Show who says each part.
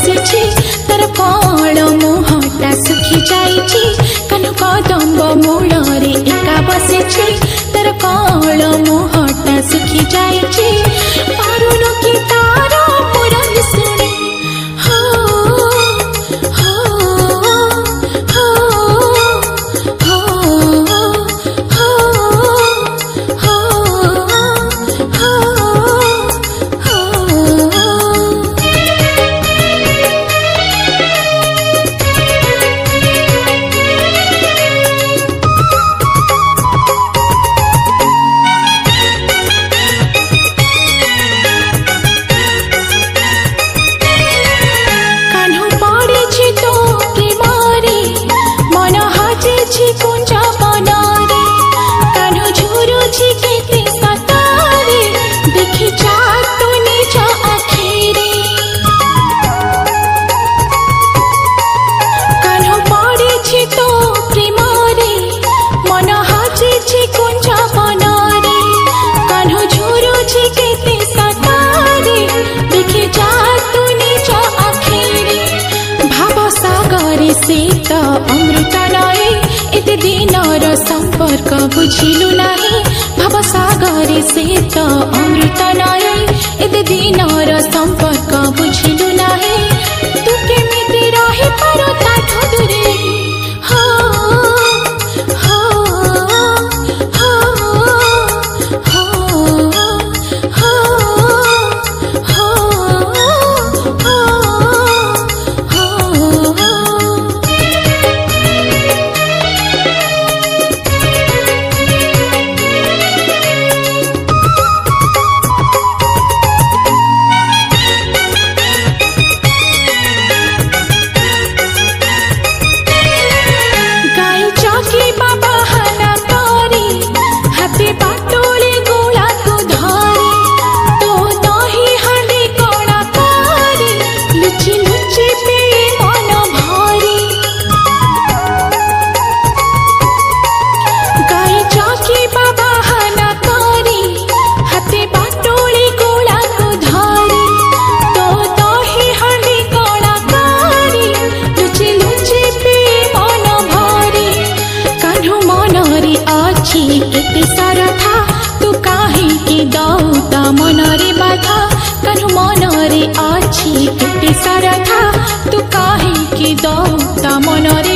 Speaker 1: बसिछि तर कौन मुहटा सुखी जाइछि कान्ह कदम्ब मूलरे एका बसिछि तर कौन मुहटा सुखी जाइछि पारुन कि तार पुरन सुनी से तो अमृत नाई एते दिनर संपर्क बुझिलु नाही भाव सागर से तो अमृत नाई एते दिनर संपर्क बुझिलु नाही तू केमिति रहि पारो ताठो दूरे हो हो हो हो एते सारा था तू काहे की दौता मनरे बाधा कान्ह मनरे अछि एते सारा था तू काहे की दौता मनरे